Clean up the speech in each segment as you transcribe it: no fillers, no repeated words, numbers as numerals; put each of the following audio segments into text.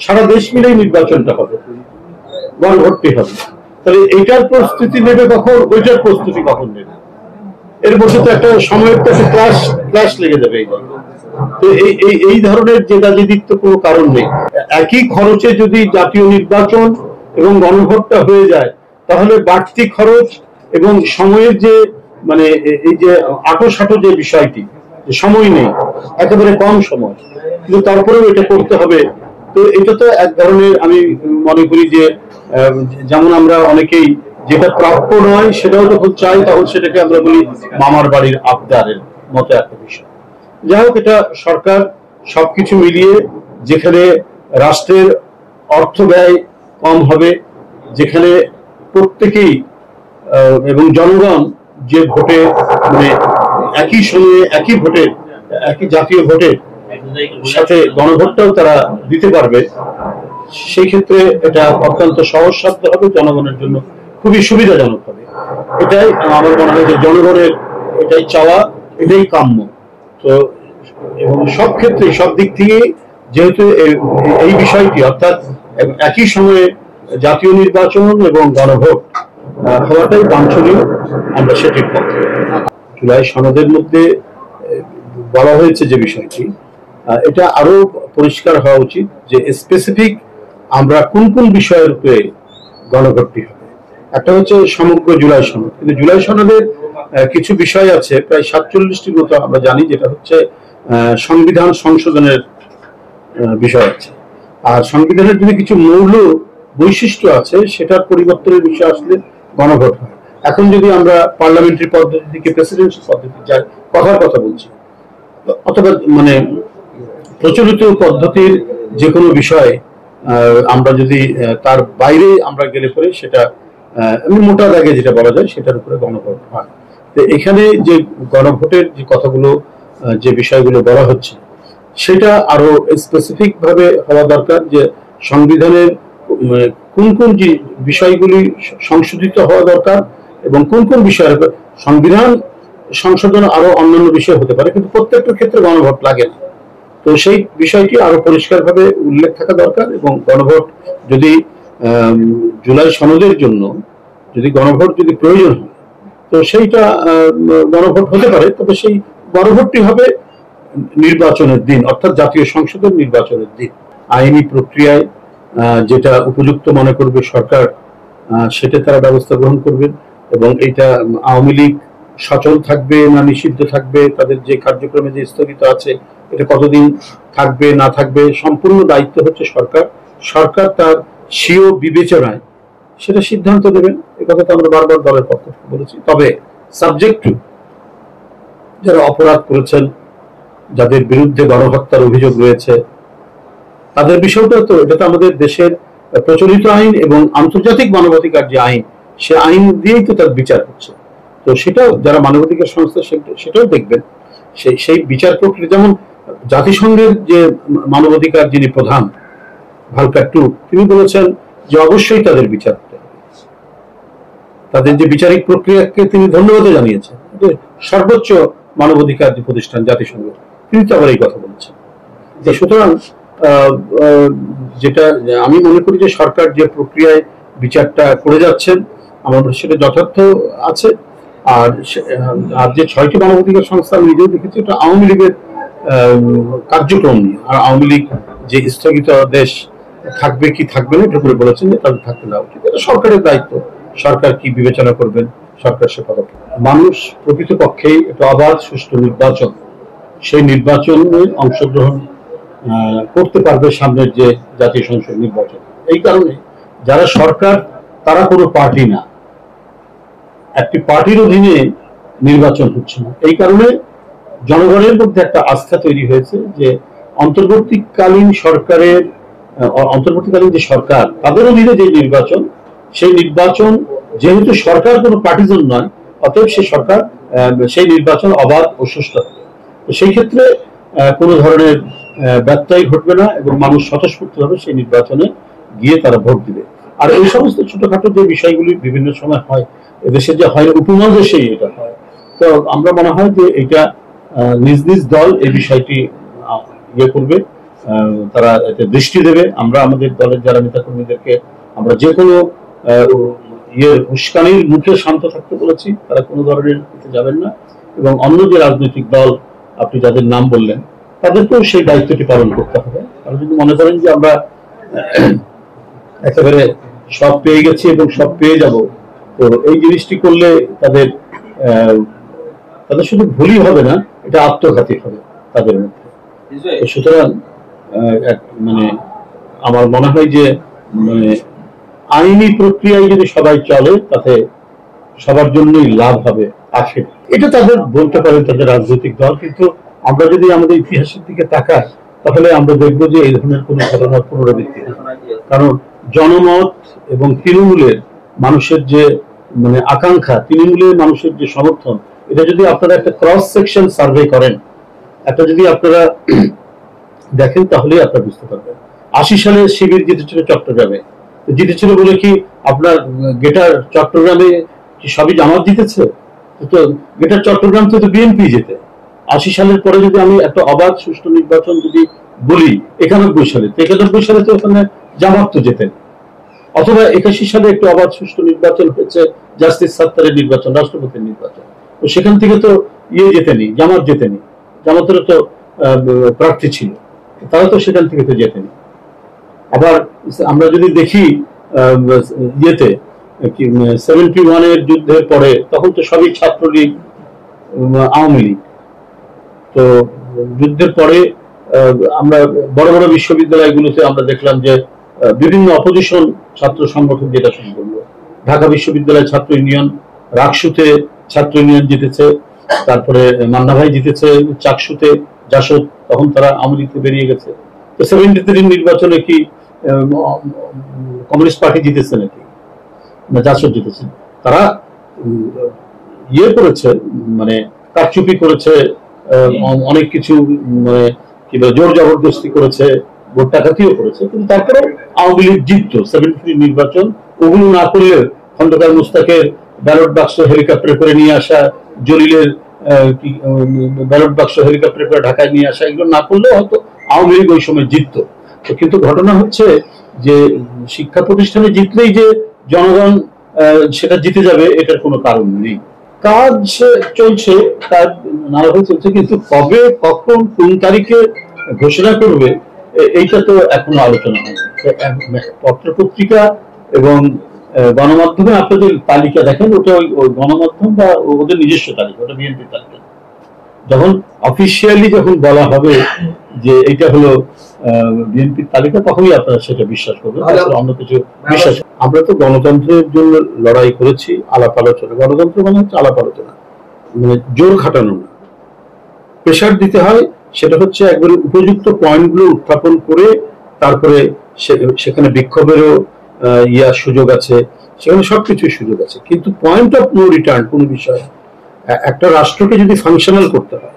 সারা দেশ মিলেই নির্বাচনটা হবে, গণভোটটি হবে। তাহলে এইটার প্রস্তুতি নেবে কখন, ওইটার প্রস্তুতি কখন নেবে, এর মধ্যে তো একটা সময়ের তো ক্লাস লেগে যাবে। তো এই ধরনের জেদাজেদির কোনো কারণ নেই। একই খরচে যদি জাতীয় নির্বাচন এবং গণভোটটা হয়ে যায়, তাহলে বাড়তি খরচ এবং সময়ের যে মানে এই যে আটোসাটো যে বিষয়টি, সময় নেই, একেবারে কম সময়, কিন্তু তারপরেও এটা করতে হবে। তো এটা তো এক ধরনের, আমি মনে করি যে যেমন আমরা অনেকেই যেটা প্রাপ্য নয় সেটাও যখন চাই, তখন সেটাকে আমরা বলি মামার বাড়ির আবদারের মতো একটা বিষয়। যাই হোক, এটা সরকার সবকিছু মিলিয়ে, যেখানে রাষ্ট্রের অর্থ ব্যয় কম হবে, যেখানে প্রত্যেকেই এবং জনগণ যে ভোটে মানে একই সময়ে একই ভোটের, একই জাতীয় ভোটের সাথে গণভোটটাও তারা দিতে পারবে, সেই ক্ষেত্রে এটা অত্যন্ত সহজসাধ্য হবে, জনগণের জন্য খুবই সুবিধাজনক হবে। এটাই আমার মনে হয় যে জনগণের এটাই চাওয়া, এটাই কাম্য। তো এবং সব ক্ষেত্রে সব দিক থেকে যেহেতু এই বিষয়টি অর্থাৎ একই সময়ে জাতীয় নির্বাচন এবং গণভোট হওয়াটাই বাঞ্ছনীয়, আমরা সেটির পক্ষে। জুলাই সনদের মধ্যে বলা হয়েছে যে বিষয়টি, এটা আরো পরিষ্কার হওয়া উচিত যে স্পেসিফিক আমরা কোন কোন বিষয়ের উপরে গণভোটটি হবে। একটা হচ্ছে সমগ্র জুলাই সনদ, কিন্তু জুলাই সনদের কিছু বিষয় আছে, প্রায় 47টির মতো আমরা জানি, যেটা হচ্ছে সংবিধান সংশোধনের বিষয় আছে। আর সংবিধানের যদি কিছু মৌল বৈশিষ্ট্য আছে, সেটার পরিবর্তনের বিষয় আসলে গণভোট হয়। এখন যদি আমরা পার্লামেন্টারি পদ্ধতি থেকে প্রেসিডেন্সিয়াল পদ্ধতি যাই, কথার কথা বলছি, অথবা মানে প্রচলিত পদ্ধতির যে কোনো বিষয় আমরা যদি তার বাইরে আমরা গেলে পরে সেটা মোটা দাগে যেটা বলা যায় সেটার উপরে গণভোট হয়। তো এখানে যে গণভোটের যে কথাগুলো, যে বিষয়গুলো বলা হচ্ছে, সেটা আরো স্পেসিফিক ভাবে হওয়া দরকার, যে সংবিধানের কোন কোন যে বিষয়গুলি সংশোধিত হওয়া দরকার এবং কোন কোন বিষয়। সংবিধান সংশোধন আরো অন্যান্য বিষয় হতে পারে, কিন্তু প্রত্যেকটা ক্ষেত্রে গণভোট লাগে না। তো সেই বিষয়টি আরো পরিষ্কারভাবে উল্লেখ থাকা দরকার। এবং গণভোট যদি জুলাই সনদের জন্য যদি গণভোট যদি প্রয়োজন হয়, তো সেইটা গণভোট হতে পারে, তবে সেই গণভোটটি হবে নির্বাচনের দিন, অর্থাৎ জাতীয় সংসদের নির্বাচনের দিন। আইনি প্রক্রিয়ায় যেটা উপযুক্ত মনে করবে সরকার, সেটা তারা ব্যবস্থা গ্রহণ করবেন। এবং এটা আওয়ামী লীগ সচল থাকবে না নিষিদ্ধ থাকবে, তাদের যে কার্যক্রমে যে স্থগিত আছে, এটা কতদিন থাকবে না থাকবে, সম্পূর্ণ দায়িত্ব হচ্ছে সরকার। সরকার তার স্বীয় বিবেচনায় সেটা সিদ্ধান্ত নেবেন। এ কথা তো আমরা বারবার দলের পক্ষ থেকে বলেছি। তবে সাবজেক্ট টু যারা অপরাধ করেছেন, যাদের বিরুদ্ধে গণহত্যার অভিযোগ রয়েছে, তাদের বিষয়টা তো, এটা তো আমাদের দেশের প্রচলিত আইন এবং আন্তর্জাতিক মানবাধিকার যে আইন, সে আইন দিয়েই তো তার বিচার হচ্ছে। তো সেটাও যারা মানবাধিকার সংস্থা সেটাও দেখবেন। সেই বিচার প্রক্রিয়া, যেমন জাতিসংঘের যে মানবাধিকার যিনি প্রধান ভালকার টুর্ক, তিনি বলেছেন যে অবশ্যই তাদের বিচার হতে হবে। তাদের যে বিচারিক প্রক্রিয়াকে তিনি ধন্যবাদও জানিয়েছেন, সর্বোচ্চ মানবাধিকার যে প্রতিষ্ঠান জাতিসংঘ, তিনি তো আবার এই কথা বলেছেন। সুতরাং যেটা আমি মনে করি যে সরকার যে প্রক্রিয়ায় বিচারটা করে যাচ্ছেন, আমার সেটা যথার্থ আছে। আর যে 6টি মানবাধিকার সংস্থা আমি নিজেও দেখেছি, এটা আওয়ামী লীগের কার্যক্রম নিয়ে। আর আওয়ামী লীগ যে স্থগিত দেশ থাকবে কি থাকবে না, এটা করে বলেছেন যে তাদের থাকতে দেওয়া উচিত। এটা সরকারের দায়িত্ব, সরকার কি বিবেচনা করবেন, সরকার সে পদক্ষেপ। মানুষ প্রকৃতপক্ষেই একটা অবাধ সুষ্ঠু নির্বাচন, সেই নির্বাচনে অংশগ্রহণ করতে পারবে সামনের যে জাতীয় সংসদ নির্বাচন। এই কারণে যারা সরকার, তারা কোনো পার্টি না, একটি পার্টির অধীনে নির্বাচন হচ্ছে না। এই কারণে জনগণের মধ্যে একটা আস্থা তৈরি হয়েছে যে অন্তর্বর্তীকালীন যে সরকার, তাদের অধীনে যে নির্বাচন, সেই নির্বাচন যেহেতু সরকার কোনো পার্টিজন নয়, অতএব সেই নির্বাচন অবাধ ও সুষ্ঠু হবে। সেই ক্ষেত্রে কোনো ধরনের ব্যত্যয় ঘটবে না এবং মানুষ স্বতঃস্ফূর্তভাবে সেই নির্বাচনে গিয়ে তারা ভোট দিবে। আর এই সমস্ত ছোটখাটো যে বিষয়গুলি বিভিন্ন সময় হয়, এদেশে যে হয় উপমহাদেশেই এটা হয়। তো আমরা মনে হয় যে এটা নিজ নিজ দল এই বিষয়টি ইয়ে করবে, তারা এতে দৃষ্টি দেবে। আমরা আমাদের দলের যারা নেতাকর্মীদেরকে আমরা যে কোনো উস্কানির মুখে শান্ত থাকতে বলেছি, তারা কোনো ধরনের যাবেন না। এবং অন্য যে রাজনৈতিক দল আপনি যাদের নাম বললেন তাদেরকেও সেই দায়িত্বটি পালন করতে হবে। তারা যদি মনে করেন যে আমরা একেবারে সব পেয়ে গেছি এবং সব পেয়ে যাব, তো এই জিনিসটি করলে তাদের তাদের শুধু ভুলই হবে না, এটা আত্মঘাতী হবে তাদের মধ্যে। সুতরাং মানে আমার মনে হয় যে মানে আইনি প্রক্রিয়ায় যদি সবাই চলে তাতে সবার জন্যই লাভ হবে আসে। এটা তাদের বলতে পারে তাদের রাজনৈতিক দল, কিন্তু আমরা যদি আমাদের ইতিহাসের দিকে তাকাই তাহলে আমরা দেখবো যে এই ধরনের কোন ঘটনার পুনরাবৃত্তি নেই। কারণ জনমত এবং তৃণমূলের মানুষের যে মানে আকাঙ্ক্ষা, তৃণমূলের মানুষের যে সমর্থন, এটা যদি আপনারা একটা ক্রস সেকশন সার্ভে করেন, একটা যদি আপনারা দেখেন তাহলেই আপনারা বুঝতে পারবেন। ৮০ সালে শিবির জিতেছিল চট্টগ্রামে, জিতেছিল বলে কি আপনার গেটার চট্টগ্রামে কি সবই জামাত জিতেছে? তো গেটার চট্টগ্রাম তো বিএনপি যেতে। ৮০ সালের পরে যদি আমি একটা অবাধ সুষ্ঠু নির্বাচন যদি বলি ৯১ সালে, ৯১ সালে তো ওখানে জামাত তো যেতেন। অথবা ৮১ সালে একটু অবাধ সুষ্ঠু নির্বাচন হয়েছে, জাস্টিস সাত্তারের নির্বাচন, রাষ্ট্রপতির নির্বাচন, তো সেখান থেকে তো যেতেনি, জামাত যেতেনি, জামাতেরও তো প্রার্থী ছিল, তারা তো সেখান থেকে তো যেতেনি। আবার আমরা যদি দেখি 71 এর যুদ্ধের পরে তখন তো সবই ছাত্রলীগ, আওয়ামী লীগ। তো যুদ্ধের পরে আমরা বড় বড় বিশ্ববিদ্যালয়গুলোতে আমরা দেখলাম যে বিভিন্ন অপোজিশন ছাত্র সংগঠন যেটা শুরু করলো। ঢাকা বিশ্ববিদ্যালয় ছাত্র ইউনিয়ন, রাকসুতে ছাত্র ইউনিয়ন জিতেছে, তারপরে মান্না ভাই জিতেছে চাকসুতে, জাসদ, তখন তারা আওয়ামী লীগ বেরিয়ে গেছে। তো 73 নির্বাচনে কি কমিউনিস্ট পার্টি জিতেছে নাকি না জাসদ জিতেছে? তারা করেছে, মানে কারচুপি করেছে, অনেক কিছু মানে কি জোর জবরদস্তি করেছে, ভোট ডাকাতিও করেছে, কিন্তু তারপরে আওয়ামী লীগ জিততো 73 নির্বাচন। ওগুলো না করলে খন্দকার মুস্তাকের ব্যালট বাক্স হেলিকপ্টারে করে নিয়ে আসা, জলিলের ব্যালট বাক্স হেলিকপ্টারে করে ঢাকায় নিয়ে আসা, এগুলো না করলেও হয়তো আওয়ামী লীগ ওই সময় জিততো। কিন্তু ঘটনা হচ্ছে যে শিক্ষা প্রতিষ্ঠানে জিতলেই যে জনগণ সেটা জিতে যাবে এটার কোনো কারণ নেই। কাজ চলছে, কাজ নানাভাবে চলছে, কিন্তু কবে কখন কোন তারিখে ঘোষণা করবে এইটা তো এখনো আলোচনা হয়নি। পত্র পত্রিকা এবং গণমাধ্যমে আপনাদের তালিকা দেখেন, ওটা ওই গণমাধ্যম বা ওদের নিজস্ব তালিকা, ওটা বিএনপি তালিকা। যখন অফিসিয়ালি যখন বলা হবে যে এটা হলো বিএনপির তালিকা, তখনই আপনারা সেটা বিশ্বাস করবেন, অন্য কিছু বিশ্বাস। আমরা তো গণতন্ত্রের জন্য লড়াই করেছি, আলাপ আলোচনা। গণতন্ত্র মানে হচ্ছে আলাপ আলোচনা, মানে জোর খাটানো না, প্রেশার দিতে হয়। সেটা হচ্ছে একবারে উপযুক্ত পয়েন্টগুলো উত্থাপন করে তারপরে সেখানে বিক্ষোভেরও সুযোগ আছে, সেখানে সবকিছুই সুযোগ আছে। কিন্তু পয়েন্ট অফ নো রিটার্ন কোন বিষয়, একটা রাষ্ট্রকে যদি ফাংশনাল করতে হয়,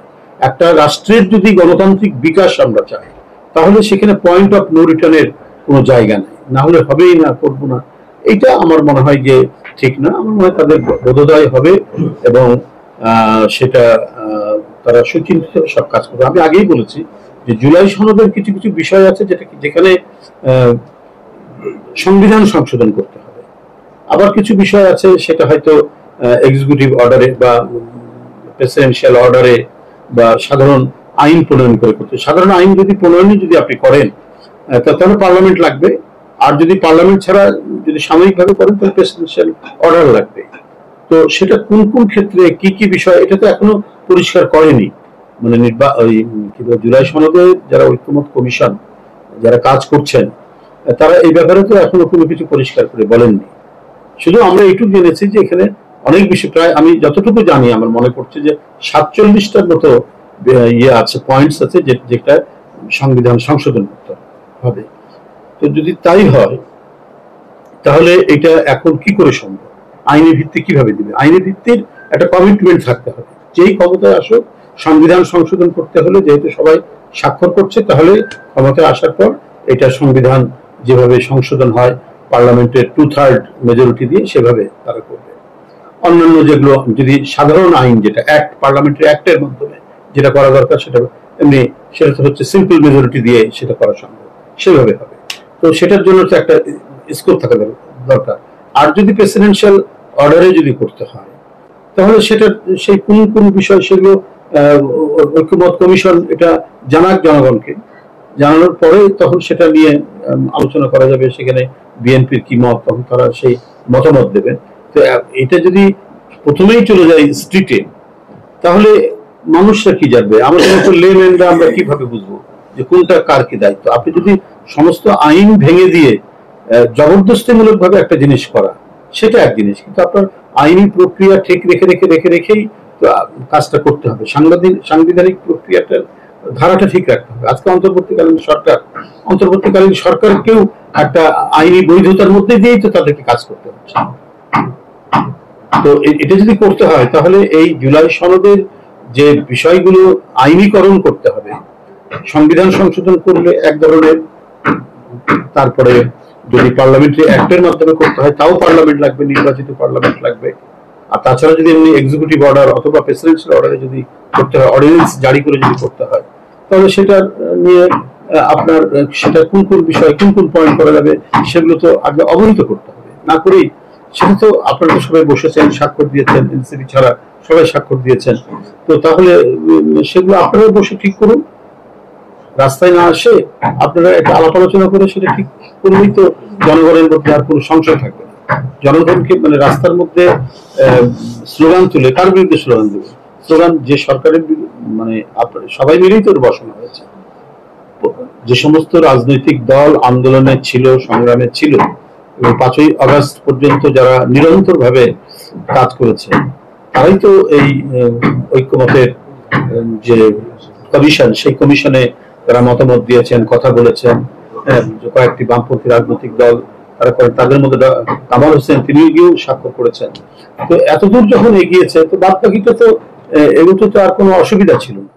একটা রাষ্ট্রের যদি গণতান্ত্রিক বিকাশ আমরা চাই, তাহলে সেখানে পয়েন্ট অফ নো রিটার্নের কোনো জায়গা নেই। না হলে হবেই না, করবো না, এইটা আমার মনে হয় যে ঠিক না। আমার মনে হয় তাদের বোধোদয় হবে এবং সেটা তারা সুচিন্তিত সব কাজ করবে। আমি আগেই বলেছি যে জুলাই সনদের কিছু কিছু বিষয় আছে যেখানে সংবিধান সংশোধন করতে হবে, আবার কিছু বিষয় আছে সেটা হয়তো এক্সিকিউটিভ অর্ডারে বা প্রেসিডেন্সিয়াল অর্ডারে বা সাধারণ আইন প্রণয়ন করে করতে। সাধারণ আইন যদি প্রণয়ন যদি আপনি করেন তাহলে পার্লামেন্ট লাগবে, আর যদি পার্লামেন্ট ছাড়া যদি সাময়িকভাবে করেন তাহলে প্রেসিডেন্সিয়াল অর্ডার লাগবে। তো সেটা কোন কোন ক্ষেত্রে কি কি বিষয়, এটা তো এখনো পরিষ্কার করেনি। মানে জুলাই সনদে যারা ঐক্যমত কমিশন যারা কাজ করছেন তারা এই ব্যাপারে তো এখনো কোনো কিছু পরিষ্কার করে বলেননি। শুধু আমরা এইটুকু জেনেছি যে এখানে অনেক বেশি, প্রায় আমি যতটুকু জানি আমার মনে পড়ছে যে 47টার মতো আছে, পয়েন্টস আছে যেটা সংবিধান সংশোধন করতে হবে। তো যদি তাই হয় তাহলে এটা এখন কি করে সম্ভব? আইনি ভিত্তি কিভাবে দিবে? আইনি ভিত্তির একটা কমিটমেন্ট থাকতে হবে, যেই ক্ষমতায় আসুক সংবিধান সংশোধন করতে হলে, যেহেতু সবাই স্বাক্ষর করছে, তাহলে ক্ষমতায় আসার পর এটা সংবিধান যেভাবে সংশোধন হয় পার্লামেন্টের 2/3 মেজরিটি দিয়ে, সেভাবে তারা করবে। অন্যান্য যেগুলো যদি সাধারণ আইন, যেটা অ্যাক্ট, পার্লামেন্টারি অ্যাক্টের মাধ্যমে যেটা করা দরকার সেটা এমনি সেটা তো হচ্ছে সিম্পল মেজরিটি দিয়ে সেটা করা সম্ভব, সেভাবে হবে। তো সেটার জন্য তো একটা স্কোপ থাকা দরকার। আর যদি প্রেসিডেন্সিয়াল অর্ডারে যদি করতে হয়, তাহলে সেটা সেই কোন কোন বিষয় সেগুলো ঐক্যমত কমিশন এটা জানাক জনগণকে, জানানোর পরে তখন সেটা নিয়ে আলোচনা করা যাবে। সেখানে বিএনপির কি মত, তখন তারা সেই মতামত দেবেন। তো এটা যদি প্রথমেই চলে যায় স্ট্রিটে, তাহলে মানুষরা কি জানবে? আমাদের মতো লেম্যানরা আমরা কিভাবে বুঝবো যে কোনটা কার কি দায়িত্ব? আপনি যদি সমস্ত আইন ভেঙে দিয়ে জবরদস্তিমূলক ভাবে একটা জিনিস করা, সেটা এক জিনিস, কিন্তু আপনার আইনি প্রক্রিয়া ঠিক রেখেই কাজটা করতে হবে। সাংবিধানিক প্রক্রিয়াটার ধারাটা ঠিক রাখতে হবে। আজকে অন্তর্বর্তীকালীন সরকারকেও একটা আইনি বৈধতার মধ্যে দিয়েই তো তাদেরকে কাজ করতে হচ্ছে। তো এটা যদি করতে হয়, তাহলে এই জুলাই সনদের যে বিষয়গুলো আইনীকরণ করতে হবে, সংবিধান সংশোধন করলে এক ধরনের, তারপরে যদি পার্লামেন্টারি অ্যাক্টের মাধ্যমে করতে হয় তাও পার্লামেন্ট লাগবে, নির্বাচিত পার্লামেন্ট লাগবে। আর তাছাড়া যদি এমনি এক্সিকিউটিভ অর্ডার অথবা প্রেসিডেন্সিয়াল অর্ডারে যদি করতে হয়, অর্ডিন্যান্স জারি করে যদি করতে হয়, তাহলে সেটা নিয়ে আপনার সেটা কোন কোন বিষয় কোন কোন পয়েন্ট করা যাবে সেগুলো তো আগে অবহিত করতে হবে। না করেই সেটা তো আপনারা সবাই বসেছেন, স্বাক্ষর দিয়েছেন, এনসিপি ছাড়া সবাই স্বাক্ষর দিয়েছেন। তো তাহলে সেগুলো আপনারা বসে ঠিক করুন, রাস্তায় না আসে আপনারা একটা আলাপ আলোচনা করে সেটা ঠিক করলেই তো জনগণের মধ্যে আর কোনো সংশয় থাকবে না। জনগণকে মানে রাস্তার মধ্যে স্লোগান তুলে কার বিরুদ্ধে স্লোগান দেবে? স্লোগান যে সরকারের মানে সবাই মিলেই তো বসানো হয়েছে। যে সমস্ত রাজনৈতিক দল আন্দোলনে ছিল, সংগ্রামে ছিল, এবং 5ই আগস্ট পর্যন্ত যারা নিরন্তর ভাবে কাজ করেছে, তারাই তো এই ঐক্যমতের যে কমিশন, সেই কমিশনে তারা মতামত দিয়েছেন, কথা বলেছেন। কয়েকটি বামপন্থী রাজনৈতিক দল তারা করেন, তাদের মধ্যে কামাল হোসেন তিনি গিয়েও স্বাক্ষর করেছেন। তো এতদূর যখন এগিয়েছে, তো বাদ বাকিটা তো এগুলো তো আর কোনো অসুবিধা ছিল না।